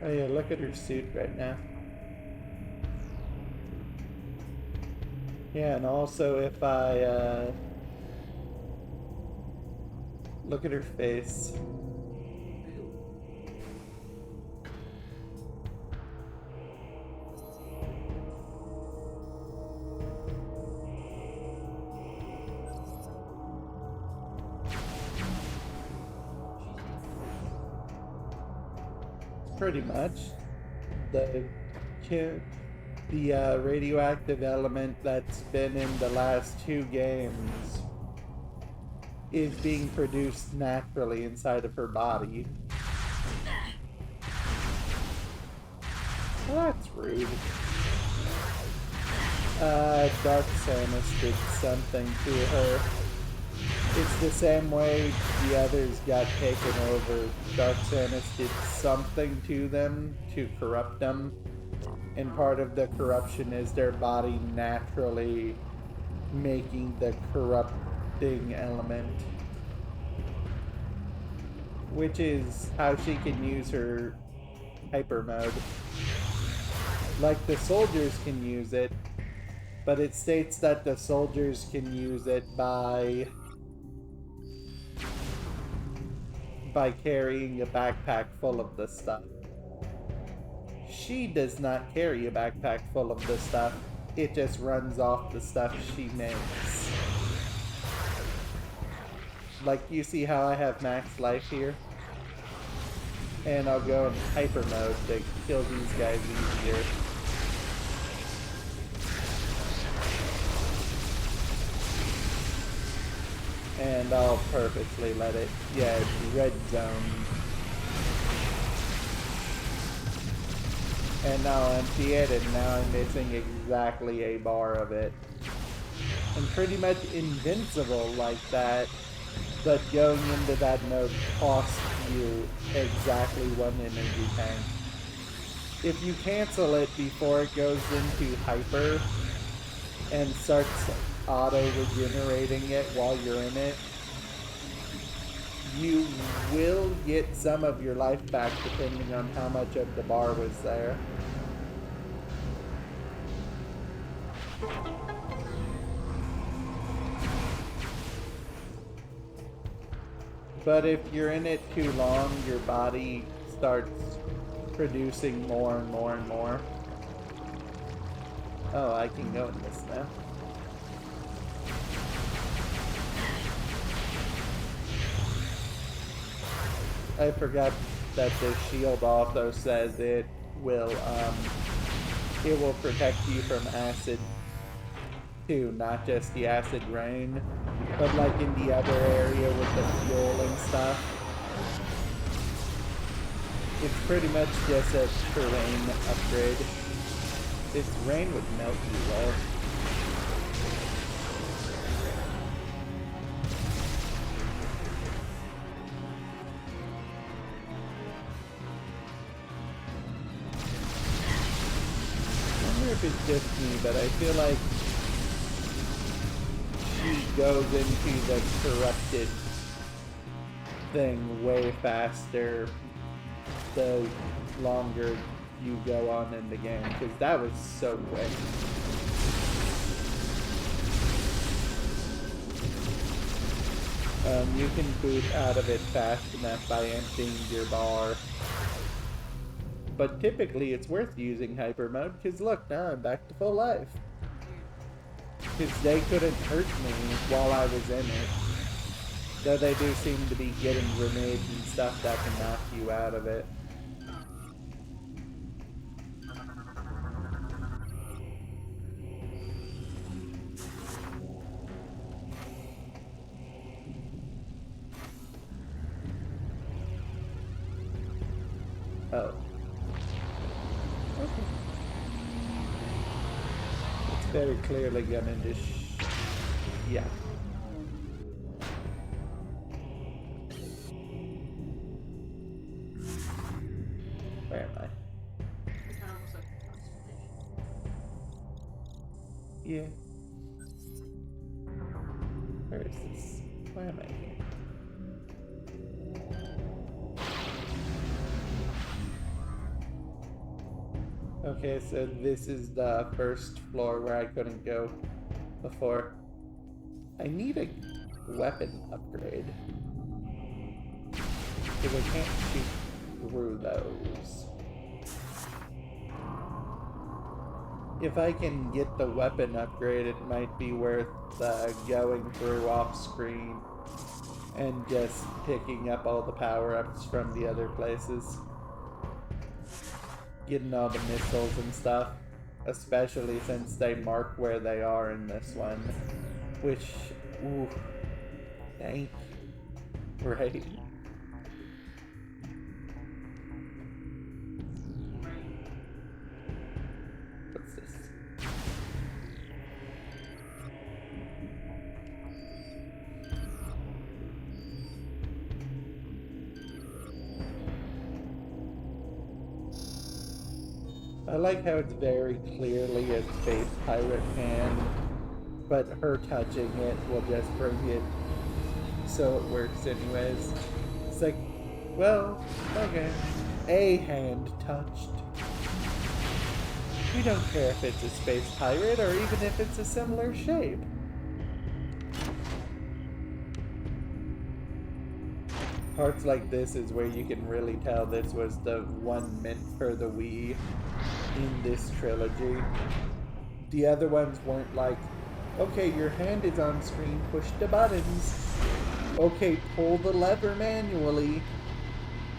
Oh yeah, look at her suit right now. Yeah, and also if I look at her face. Pretty much. The radioactive element that's been in the last 2 games is being produced naturally inside of her body. Well, that's rude. Dark Samus did something to her. It's the same way the others got taken over. Dark Samus did something to them to corrupt them. And part of the corruption is their body naturally making the corrupting element. Which is how she can use her hyper mode. Like the soldiers can use it, but it states that the soldiers can use it by carrying a backpack full of the stuff. She does not carry a backpack full of the stuff. It just runs off the stuff she makes. Like, you see how I have max life here? And I'll go in hyper mode to kill these guys easier. And I'll purposely let it, yeah, it's red zone. And now I'll empty it, and now I'm missing exactly a bar of it. And pretty much invincible like that, but going into that mode costs you exactly 1 energy tank. If you cancel it before it goes into hyper and starts auto-regenerating it while you're in it, you will get some of your life back depending on how much of the bar was there. But if you're in it too long, your body starts producing more and more and more. Oh, I can go in this now. I forgot that the shield also says it will protect you from acid too, not just the acid rain, but like in the other area with the fuel and stuff. It's pretty much just a terrain upgrade. This rain would melt you though. If it's just me, but I feel like she goes into the corrupted thing way faster the longer you go on in the game, because that was so quick. You can boot out of it fast enough by emptying your bar. But typically it's worth using hyper mode, because look, now I'm back to full life. Because they couldn't hurt me while I was in it. Though they do seem to be getting grenades and stuff that can knock you out of it. Oh. Okay. It's very clearly gonna just... yeah. Where am I? Yeah. Where is this? Why am I here? Okay, so this is the first floor where I couldn't go before. I need a weapon upgrade. Because I can't shoot through those. If I can get the weapon upgrade, it might be worth going through off screen and just picking up all the power-ups from the other places. Getting all the missiles and stuff. Especially since they mark where they are in this one. Which, ooh, thank you. Right. What's this? I like how it's very clearly a space pirate hand, but her touching it will just bring it so it works anyways. It's like, well, okay. A hand touched. We don't care if it's a space pirate or even if it's a similar shape. Parts like this is where you can really tell this was the one meant for the Wii in this trilogy. The other ones weren't like, okay, your hand is on screen, push the buttons. Okay, pull the lever manually.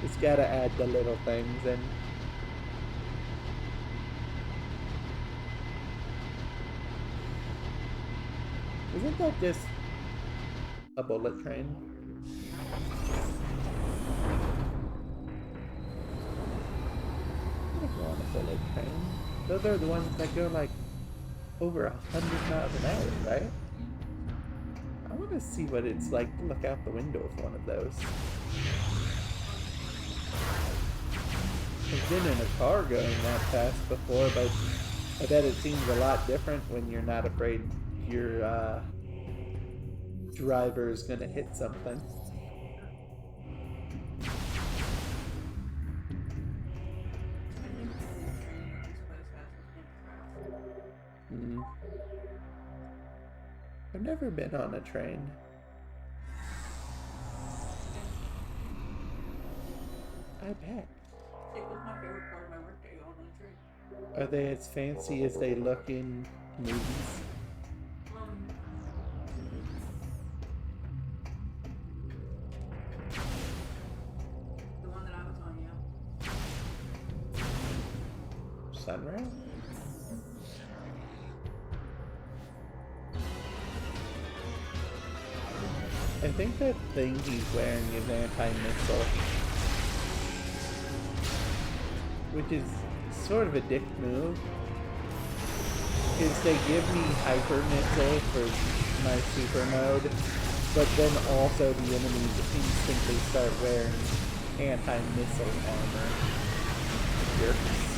It's gotta add the little things and isn't that just a bullet train? I go on a bullet train. Those are the ones that go like over 100 miles an hour, right? I want to see what it's like to look out the window of one of those. I've been in a car going that fast before, but I bet it seems a lot different when you're not afraid your driver is gonna hit something. I've never been on a train. I bet. It was my favorite part of my workday on the train. Are they as fancy as they look in movies? The one that I was on, yeah. Sunrise? I think that thing he's wearing is anti-missile. Which is sort of a dick move. Because they give me hyper missile for my super mode, but then also the enemies instantly start wearing anti-missile armor. Jerks.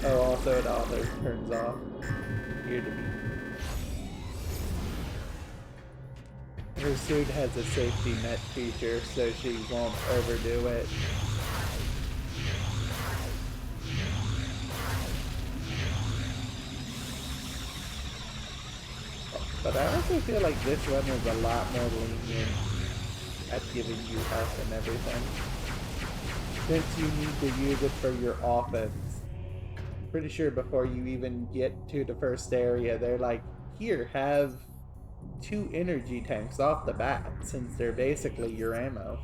Oh, also it auto turns off. Here to be. Her suit has a safety net feature, so she won't overdo it. But I also feel like this one is a lot more lenient at giving you health and everything. Since you need to use it for your offense. Pretty sure before you even get to the first area, they're like, here, have 2 energy tanks off the bat, since they're basically your ammo.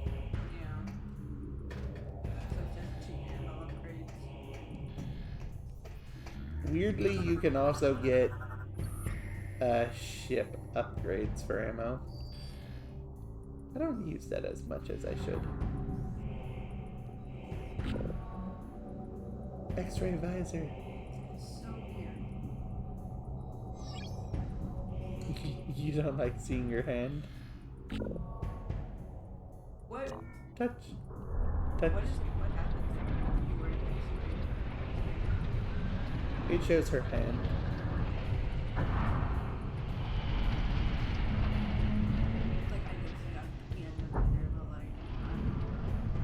Weirdly, you can also get ship upgrades for ammo. I don't use that as much as I should. X-ray visor. You don't like seeing your hand? What? Touch. Touch. What happened? It shows her hand. 。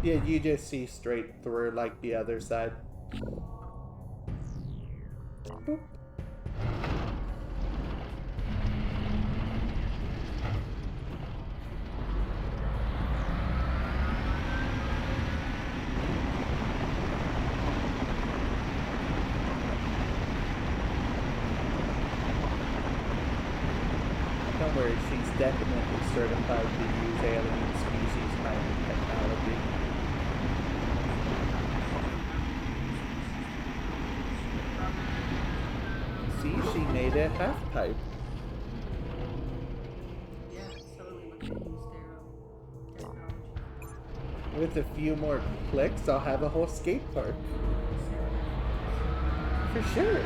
Yeah, you just see straight through like the other side. Boop. Don't worry, she's definitely certified to use alien species mining technology. See, she made a half pipe. Yeah, it's totally what they use their technology. With a few more clicks, I'll have a whole skate park. For sure.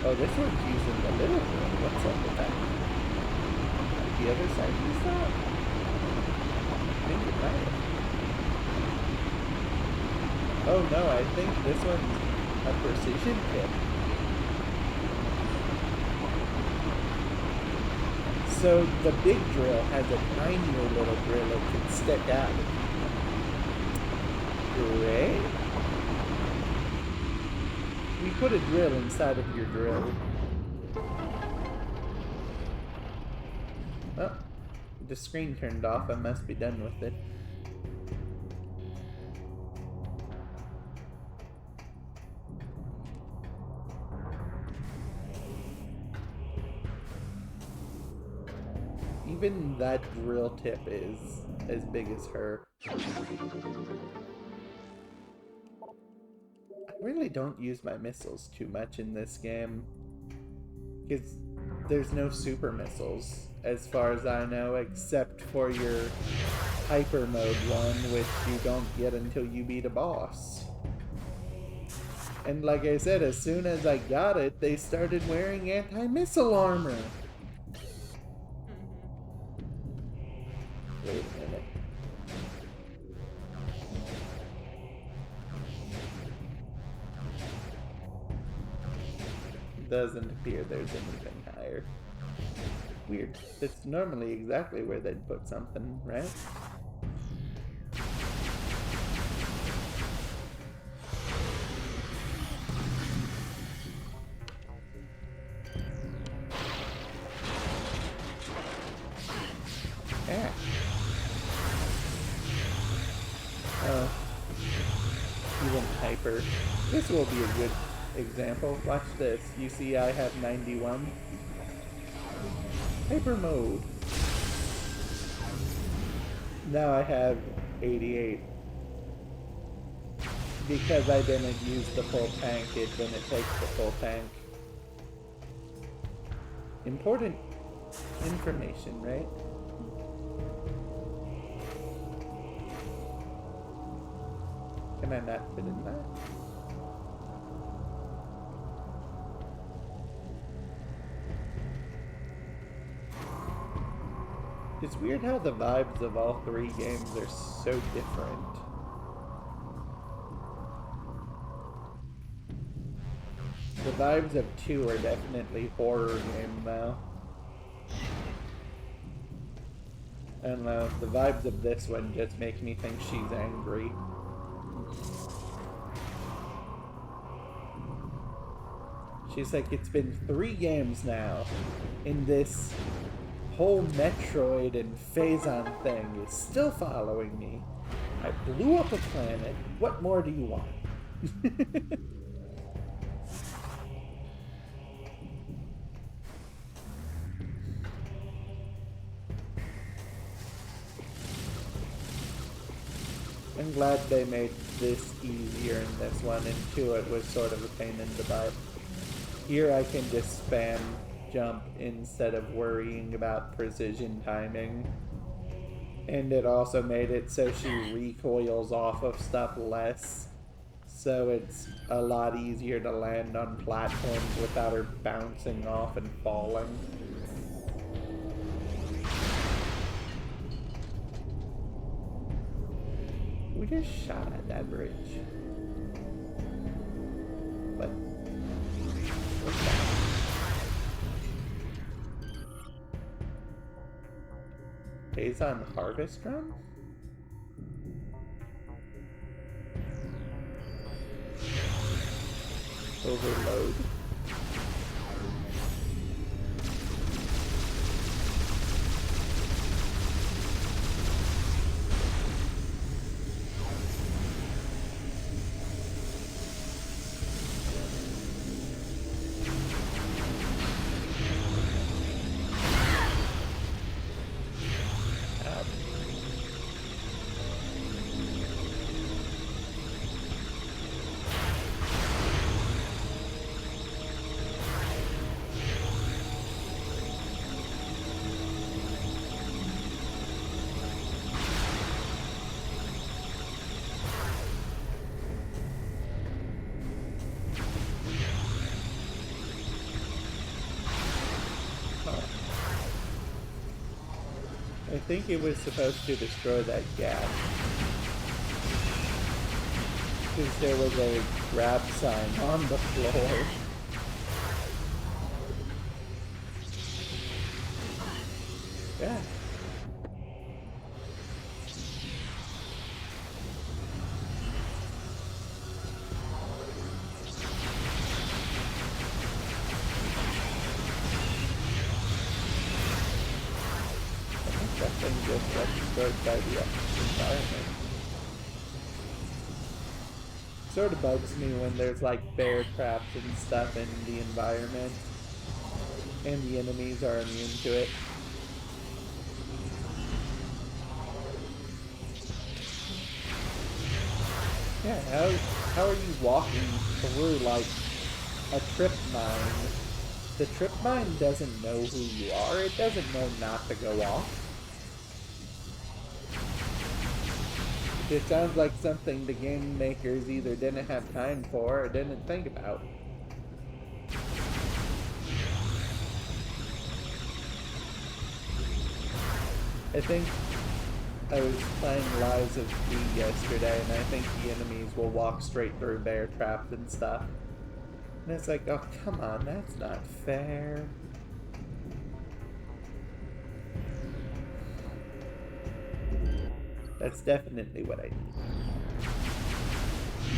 Oh, this one's using the little one. What's up with that? The other side use that? I think it might have. Oh no, I think this one's a precision tip. So the big drill has a tinier little drill that can stick out. Great. We put a drill inside of your drill. Oh, the screen turned off. I must be done with it. Even that drill tip is as big as her. I really don't use my missiles too much in this game. Because there's no super missiles, as far as I know, except for your hyper mode one, which you don't get until you beat a boss. And like I said, as soon as I got it, they started wearing anti-missile armor. Wait a minute. Doesn't appear there's anything higher. Weird. That's normally exactly where they'd put something, right? Ah. Oh. Even hyper. This will be a good example. Watch this. You see I have 91. Hyper mode. Now I have 88. Because I didn't use the full tank, it didn't take the full tank. Important information, right? Can I not fit in that? It's weird how the vibes of all three games are so different. The vibes of 2 are definitely horror game though. I don't know, the vibes of this one just make me think she's angry. She's like, it's been 3 games now, and this whole Metroid and Phazon thing is still following me. I blew up a planet. What more do you want? I'm glad they made this easier in this one, and 2 it was sort of a pain in the butt. Here I can just spam jump instead of worrying about precision timing. And it also made it so she recoils off of stuff less. So it's a lot easier to land on platforms without her bouncing off and falling. We just shot at that bridge. But what's that? Phazon Harvest Drum? Overload. I think it was supposed to destroy that gap. Because there was a grab sign on the floor. Yeah. That thing just got destroyed by the environment. Sort of bugs me when there's like bear traps and stuff in the environment and the enemies are immune to it. Yeah, how are you walking through like a trip mine? The trip mine doesn't know who you are. It doesn't know not to go off. It sounds like something the game makers either didn't have time for or didn't think about. I think I was playing Lies of P yesterday, and I think the enemies will walk straight through bear traps and stuff. And it's like, oh, come on, that's not fair. That's definitely what I need.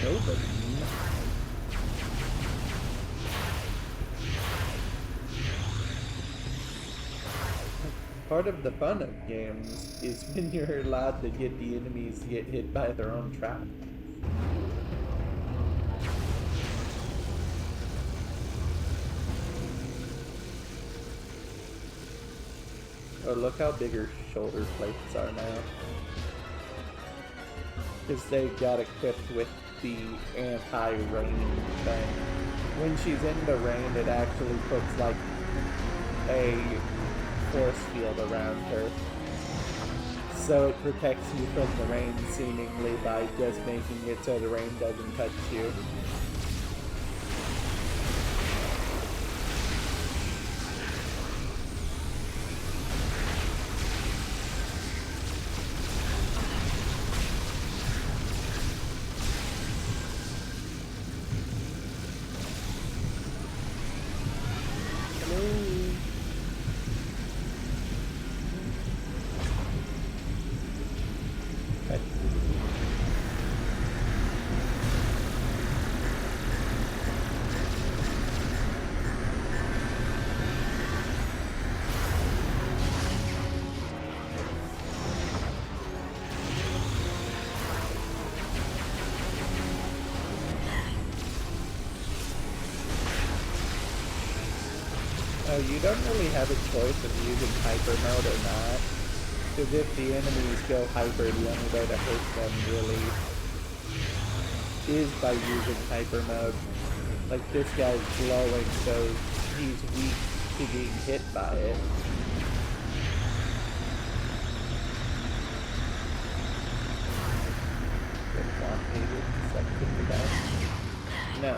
Nobody. Part of the fun of games is when you're allowed to get the enemies to get hit by their own trap. Oh, look how big her shoulder plates are now. Because they got equipped with the anti-rain thing. When she's in the rain, it actually puts like a force field around her. So it protects you from the rain seemingly by just making it so the rain doesn't touch you. You don't really have a choice of using hyper mode or not. Because if the enemies go hyper, the only way to hurt them really is by using hyper mode. Like this guy's glowing, so he's weak to being hit by it. Didn't want me to suck to that. No.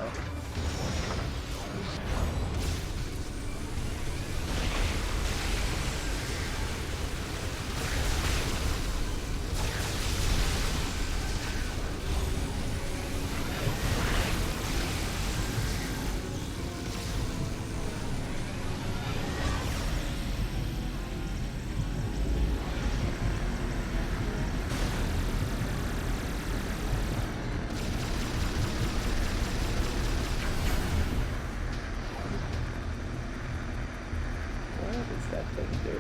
that thing do?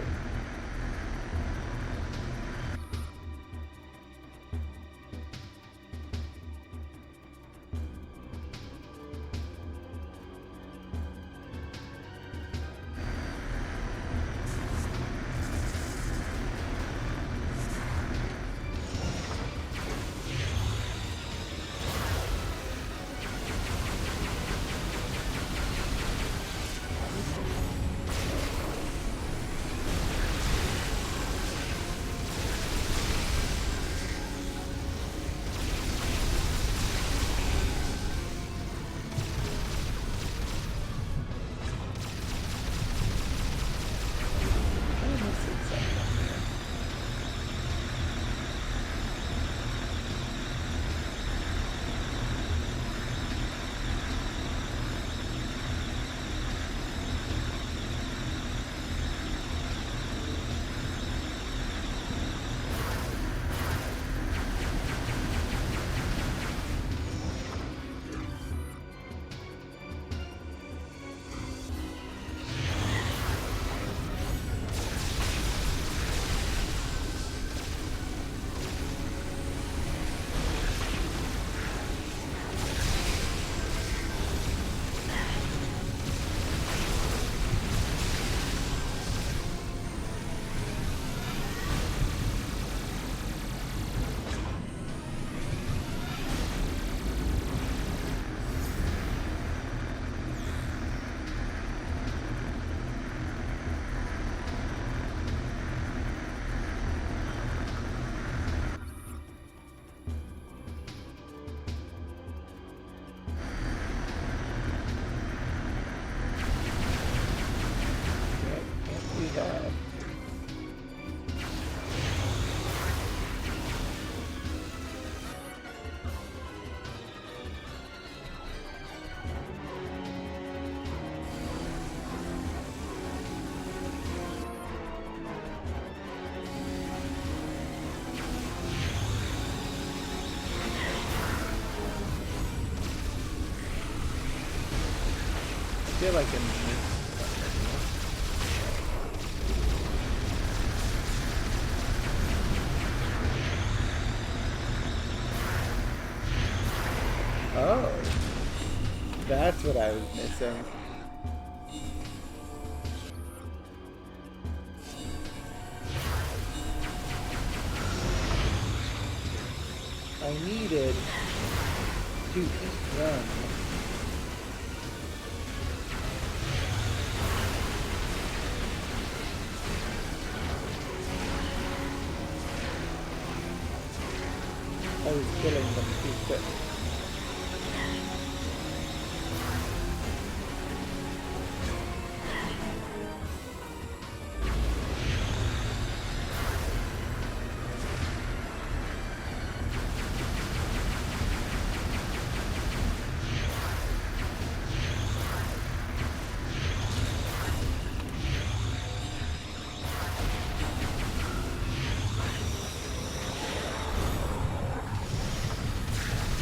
that. I feel like oh, that's what I was missing. I needed to run. I was killing them too quick.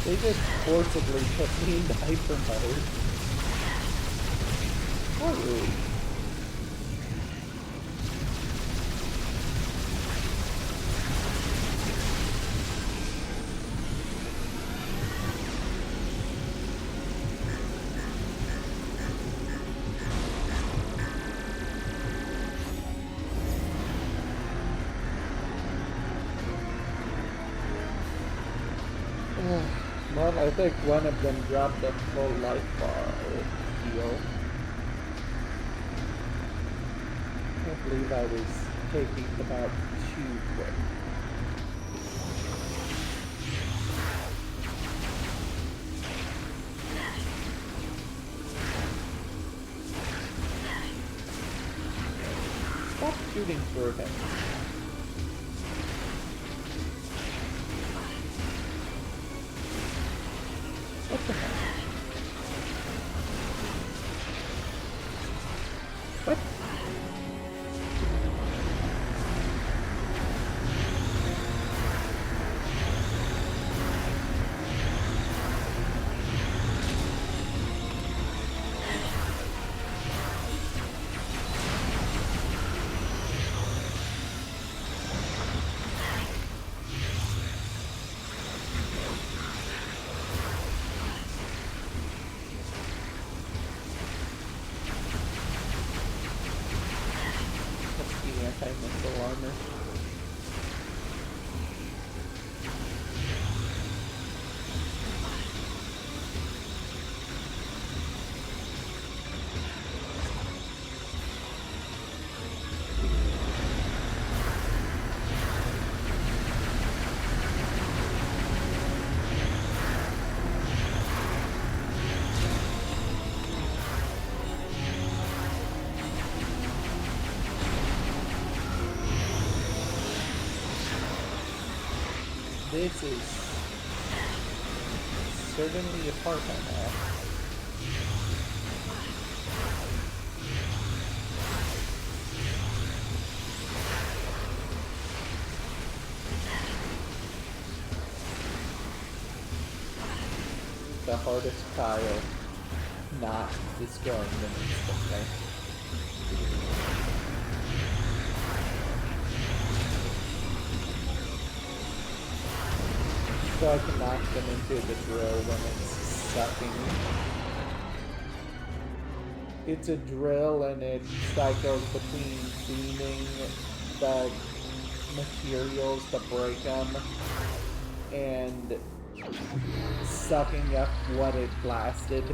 They just forcibly put me in hyper mode. Whoa. Well, I think one of them dropped a full life bar heal. I can't believe I was taking them out too quick. Stop shooting for him. What the heck? What? anti-missile armor. This is certainly a part I'm at. The hardest tile, not destroying them instantly. So I can knock them into the drill when it's sucking. It's a drill and it cycles between cleaning the materials to break them and sucking up what it blasted.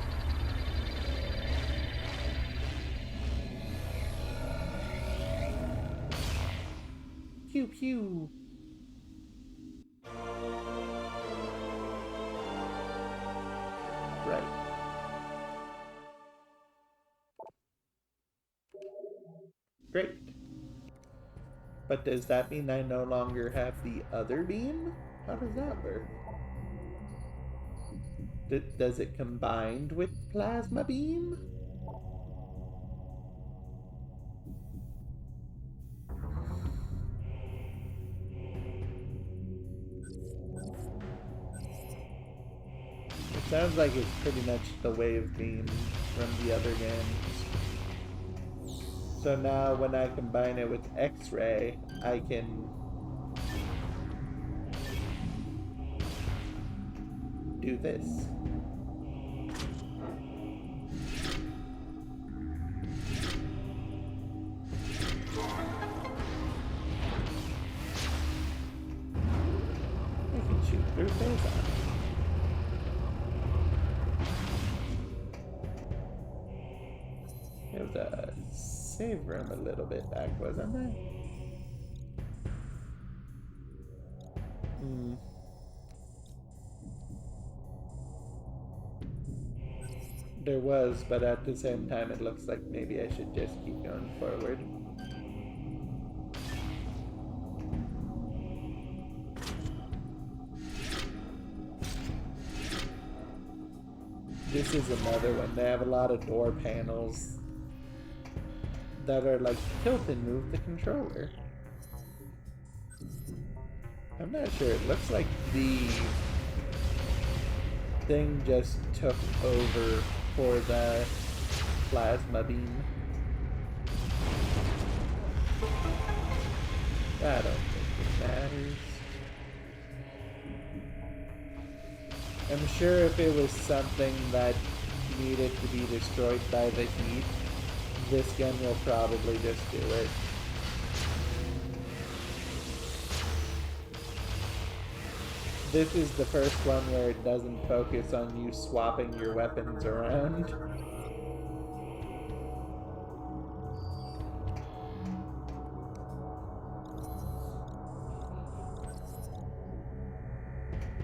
Pew pew. Right. Great. But does that mean I no longer have the other beam? How does that work? Does it combine with plasma beam? It sounds like it's pretty much the wave beam from the other games. So now when I combine it with X-ray, I can do this. I can shoot through phazon. It was a save room a little bit back, wasn't there? There was, but at the same time it looks like maybe I should just keep going forward. This is another one. They have a lot of door panels that are like tilt and move the controller. I'm not sure. It looks like the thing just took over for the plasma beam. I don't think it matters. I'm sure if it was something that needed to be destroyed by the heat, this gun will probably just do it. This is the first one where it doesn't focus on you swapping your weapons around.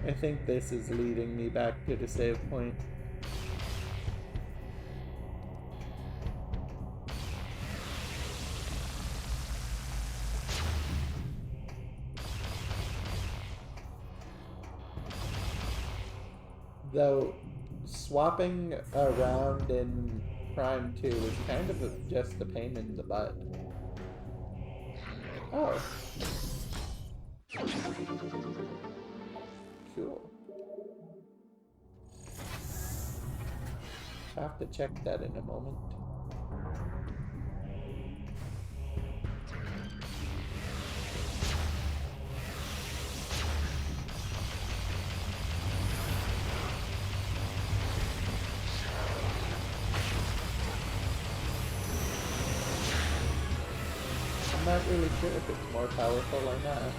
I think this is leading me back to the save point. Though, swapping around in Prime 2 is kind of just a pain in the butt. Oh. Cool. Have to check that in a moment. I'm not really sure if it's more powerful or not.